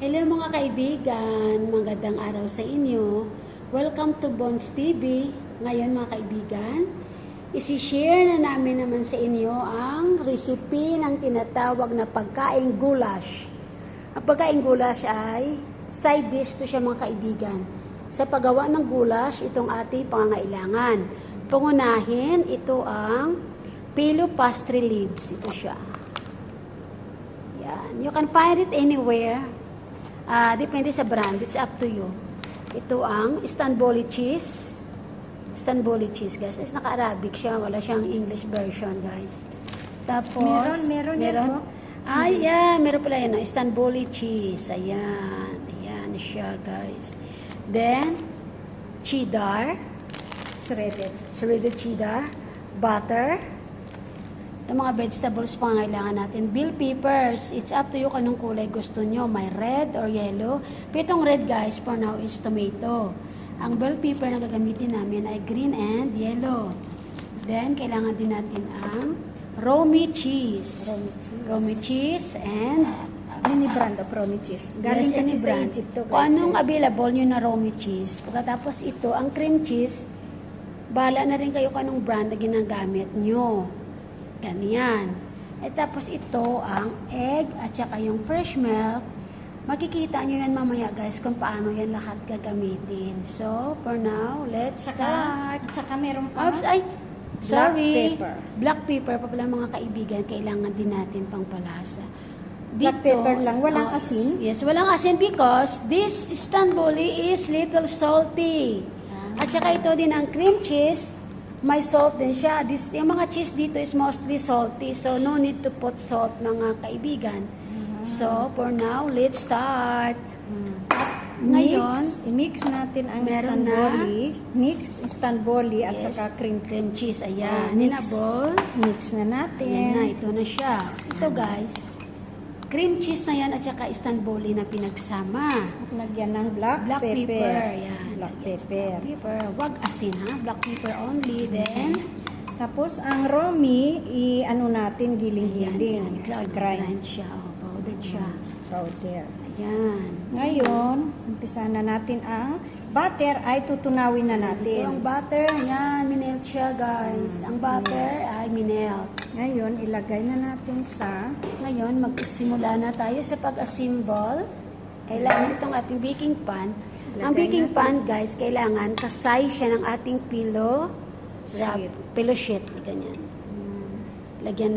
Hello mga kaibigan, magandang araw sa inyo. Welcome to Bonds TV. Ngayon mga kaibigan, isi-share na namin naman sa inyo ang recipe ng tinatawag na pagkaing goulash. Ang pagkaing goulash ay side dish to siya mga kaibigan. Sa paggawa ng goulash, itong ating pangangailangan. Pangunahin, ito ang pillow pastry leaves. Ito siya. Yan. You can find it anywhere. Depende sa brand. It's up to you. Ito ang Istanbuli cheese. Istanbuli cheese, guys. It's naka-Arabic siya. Wala siyang English version, guys. Tapos, meron. Yan, yeah. Meron pala yan. Istanbuli cheese. Ayan. Ayan siya, guys. Then, cheddar. Shredded cheddar. Butter. Yung mga vegetables pa kailangan natin. Bell peppers. It's up to you kung anong kulay gusto nyo. May red or yellow. Pitong red, guys, for now is tomato. Ang bell pepper na gagamitin namin ay green and yellow. Then, kailangan din natin ang Romi cheese. Romi cheese and any brand of Romi cheese. Galing kasi sa Egypt to, guys. Kung anong available nyo na Romi cheese. Pagkatapos ito, ang cream cheese, bahala na rin kayo kung anong brand na ginagamit nyo. Ganyan. At tapos ito ang egg at saka yung fresh milk. Makikita nyo yan mamaya, guys, kung paano yan lahat gagamitin. So, for now, let's start. At saka meron pa Sorry. pepper. Black pepper pa pala mga kaibigan. Kailangan din natin pang palasa. Black pepper lang. Walang asin? Yes, walang asin because this Istanbuli is little salty. At saka ito din ang cream cheese. May salt din siya. Yung mga cheese dito is mostly salty. So, no need to put salt, mga kaibigan. So, for now, let's start. Ngayon, i-mix natin ang meron Istanbuli at saka cream cheese. Ayan. Mix na natin. Ayan na, ito na siya. Ito, guys. Cream cheese na yan at saka Istanbuli na pinagsama. At lagyan ng black pepper. Yan. Black pepper. Wag asin, ha? Black pepper only. Then, tapos, ang Romi, i-ano natin, giling-giling. grind siya. Powdered siya. Powder. Ayan. Ngayon, umpisa na natin ang butter ay tutunawin na natin. Ito ang butter. Ayan, minelt siya, guys. Ang butter ay minelt. Ngayon, ilagay na natin sa... Ngayon, magsimula na tayo sa pag-assemble. Kailangan itong ating baking pan. Ang baking pan, guys, kailangan kasay siya ng ating pillow sheet. Ganyan. Lagyan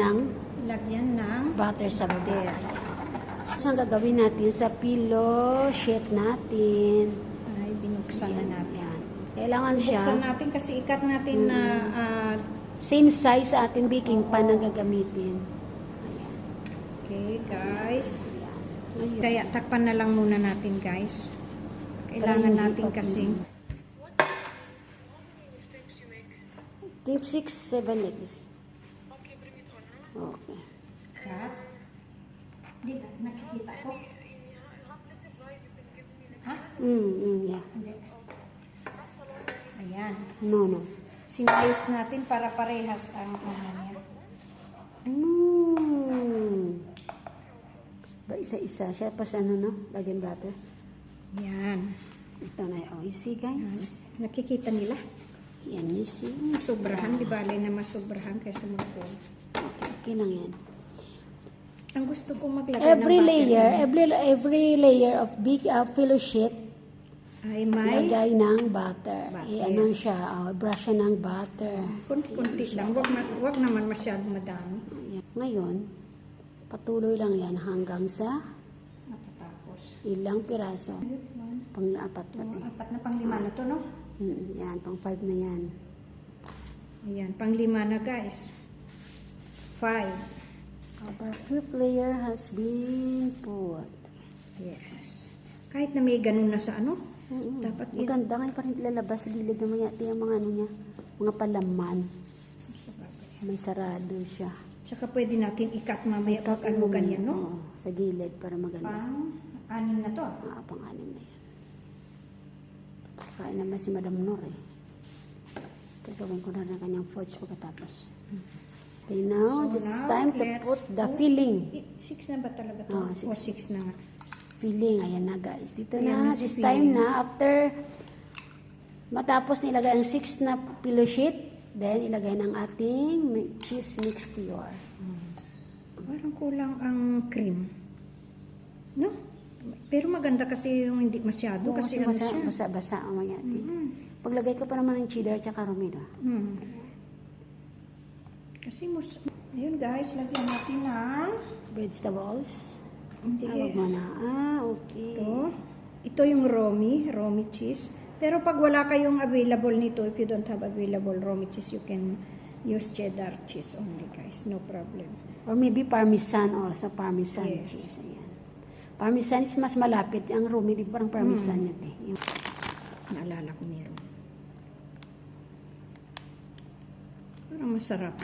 ng butter sa baba. Ang gagawin natin sa pillow sheet natin. Ay, binuksan na natin. Yan. Kailangan siya. Binuksan natin kasi ikat natin na same size sa ating baking pan na gagamitin. Okay, guys. Kaya takpan na lang muna natin, guys. Kailangan natin kasi. Think 6-7 eggs. Okay. Cut. Di nakikita ko. Ha? Yeah. Hindi. Ayan. No. Sinayos natin para parehas ang niya. Isa-isa siya. Pas lagyan butter. Yan. Ito na. Oh, you see, guys? Nakikita nila? Yan, you see? Sobrahan. Di bale na masobrahan kaysa magpon. Okay lang yan. Ang gusto kong maglagay Every ng layer, every layer of big pillow sheet, ay may lagay ng butter. Ano siya? Brush siya ng butter. kunti lang. Wag naman masyadong madami. Ngayon, patuloy lang yan hanggang sa Matatapos. ilang piraso. Pang-apat pati. Apat na pang-5 na to, no? Yan, pang-5 na yan. Ayan, pang-5 na, guys. 5. Our fifth layer has been put. Yes. Kahit na may ganun na sa ano, dapat yun. Maganda ngayon pa rin lalabas sa gilid naman yung mga ano niya, mga palaman. May sarado siya. Tsaka pwede natin ikat mamaya pag ano ganyan, no? Oo, sa gilid para maganda. Pang-6 na to. Pang-6 na yan. Kain naman si Madam Nor eh. Gagawin ko na rin kanyang fudge pagkatapos. Okay, now, So it's now, time to let's put the filling. 6 na ba talaga to? Oh, O, 6 na nga. filling. Ayan na guys. Dito Ayan na, na si this time filling. na, after matapos nilagay ang 6 na pillow sheet, then ilagay ng ating cheese mixture. Parang kulang ang cream. No? Pero maganda kasi yung hindi masyado kasi ano siya. Basa-basa ang mga ating. Paglagay ko pa naman ng cheddar at romero. Kasi ayun guys, lagyan natin ng Vegetables. hindi. Wag mo na. Okay. Ito yung Romy cheese. Pero pag wala kayong available nito, if you don't have available Romy cheese, you can use cheddar cheese only guys. No problem. Or maybe parmesan also. Parmesan Yes. cheese. Ayan. Parmesan is mas malapit. Ang Rumi, di parang parmesan yun eh. Yung Naalala ko meron. Parang masarap.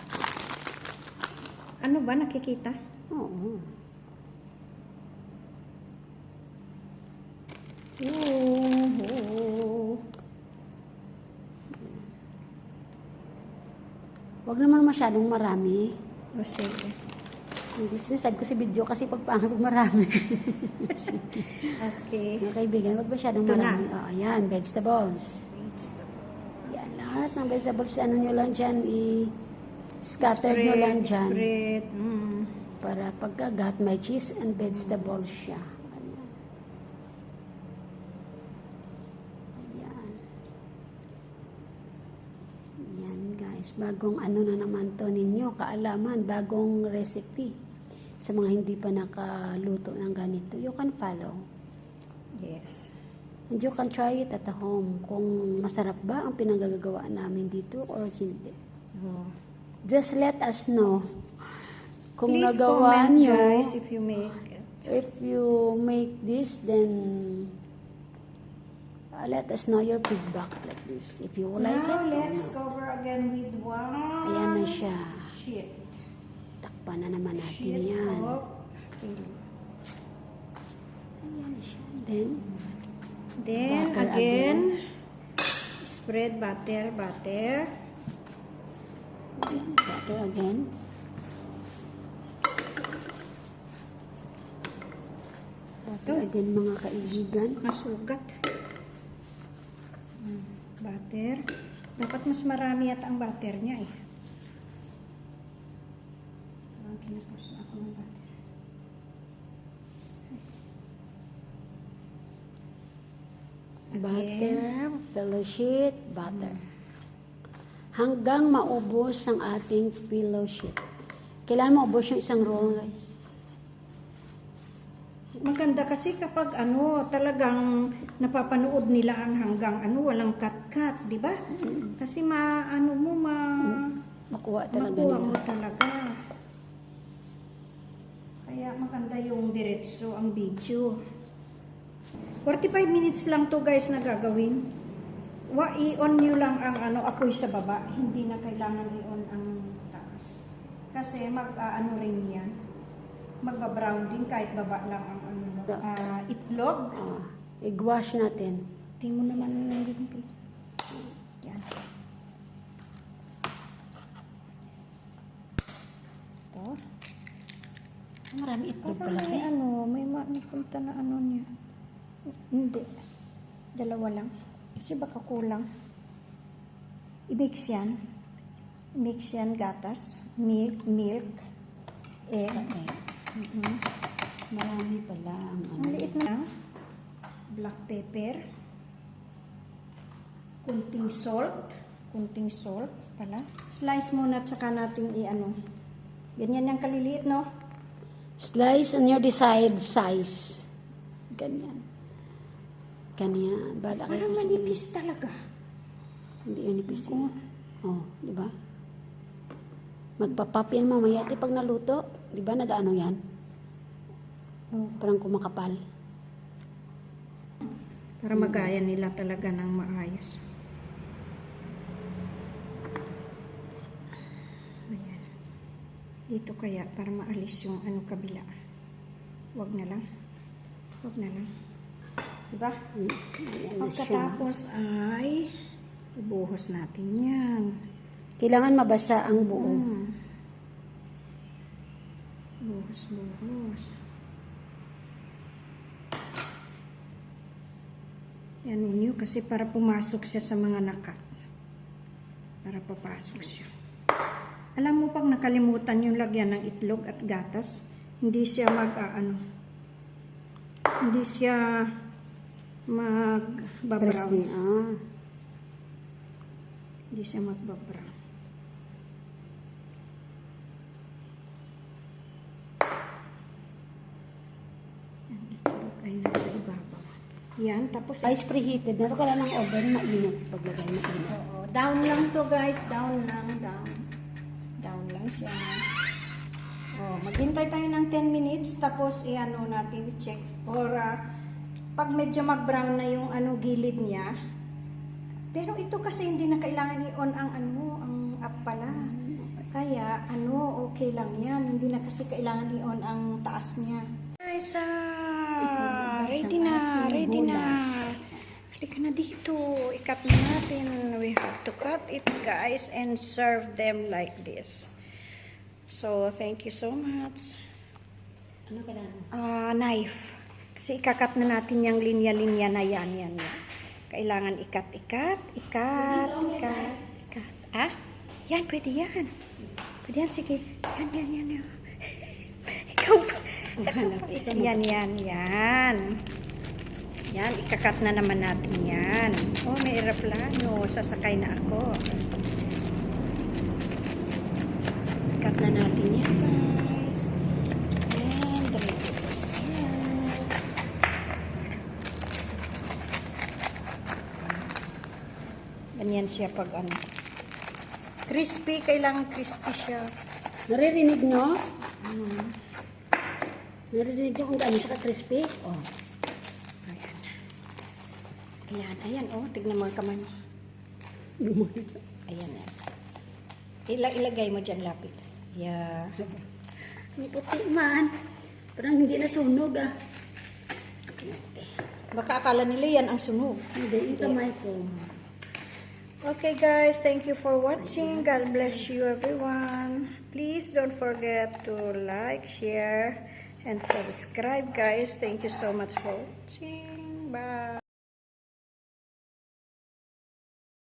Ano ba nakikita? Oo. Wag naman masyadong marami. O sige. Hindi sinasabi ko sa video kasi pag marami. Okay. Mga kaibigan, wag masyadong Ito na. marami. Ayan, vegetables. Yan, lahat ng vegetables, ano nyo lang dyan, i-scatter nyo lang dyan. Spread. Para pagkagat, may cheese and vegetables siya. Ayan. Ayan. Ayan guys, bagong ano na naman to ninyo, kaalaman, bagong recipe. Sa mga hindi pa nakaluto ng ganito, you can follow. Yes. And you can try it at home kung masarap ba ang pinagagawa namin dito or hindi. Oh. Just let us know kung Please nagawa comment nyo. guys if you make it. If you make this, then let us know your feedback like this. If you like Now, it, let's cover again with one ayan na siya. sheet. Takpan na naman natin Sheet yan. of filling. Ayan na siya. Then, Then, Butter again, spread butter. butter again. Butter again mga kaibigan. Masugat. Butter. Dapat mas marami at ang butter niya eh. Parang kinapos na ako ng butter. Butter, pillow sheet, butter. Hanggang maubos ang ating pillow sheet. Kailangan maubos yung isang roll, guys. Maganda kasi kapag talagang napapanood nila ang hanggang walang cut-cut, di ba? Kasi Makuha talaga makuha nila. mo talaga. Kaya maganda yung diretso ang video. 45 minutes lang to guys na gagawin. I-on nyo lang ang apoy sa baba. Hindi na kailangan i-on ang taas. Kasi rin yan. Magba-brown din kahit baba lang ang itlog. I-wash natin. Tingnan mo naman yung limpit. Yan. Ito. Marami itlog Parang pala. may napunta na niya. Hindi. Dalawa lang. Kasi baka kulang. I-mix yan. Mix yan gatas. Milk. Egg. Marami pala ang Ang liit na. Black pepper. Kunting salt pala. Slice muna at saka natin Ganyan yung kaliliit, no? Slice on your desired size. Ganyan. Ganyan. Bala kayo Parang kasi manipis talaga. hindi yun nipis. Oh, di ba? Magpapap yan mamaya. Di pag naluto, di ba nag-ano yan? Parang kumakapal. Para magaya nila talaga ng maayos. Ayan. Dito kaya para maalis yung kabila. Wag na lang. Diba? Ayan na siya. Pagkatapos ay ibuhos natin yan. Kailangan mabasa ang buo. Buhos. Yan ninyo kasi para pumasok siya sa mga nakat. Para papasok siya. Alam mo pag nakalimutan yung lagyan ng itlog at gatas, hindi siya hindi siya magbabraw. Crispy. Ah. Hindi siya magbabraw. Ang itlog ay nasa ibabaw. Yan, tapos Ice preheated. Nato ka lang ng oven, mainit. Paglagay mainit. oo, down lang to guys, down lang, down. Down lang siya. Oh, maghintay tayo ng 10 minutes tapos i-ano natin, i-check. Or pag medyo mag-brown na yung gilid niya. Pero ito kasi hindi na kailangan i-on ang ang app pala. Kaya okay lang 'yan. Hindi na kasi kailangan i-on ang taas niya. Guys, ready na, ready na. Halika na dito. Ikat na natin. We have to cut it, guys, and serve them like this. So, thank you so much. Ano kailangan? Knife. Kasi ikakat na natin yung linya-linya na yan. Kailangan ikat. Ah? Yan, pwede yan. Pwede yan, sige. Yan. Ikaw pa. Yan. Yan, ikakat na naman natin yan. Oh, may aeroplano. Sasakay na ako. Ikat na natin yan, guys. And ready to serve. Ganyan siya pag crispy, kailangan crispy siya. Naririnig, no? Naririnig ko kung gaano siya ka-crispy. Oh. Ayan, tignan mo ang kamay mo. Ayan. Ilagay mo dyan lapit. Yeah. Ang puti man. Parang hindi nasunog, ah. Baka akala nila yan ang sunog. Hindi, yung kamay ko. Okay guys, thank you for watching. God bless you everyone. Please don't forget to like, share, and subscribe guys. Thank you so much for watching. Bye.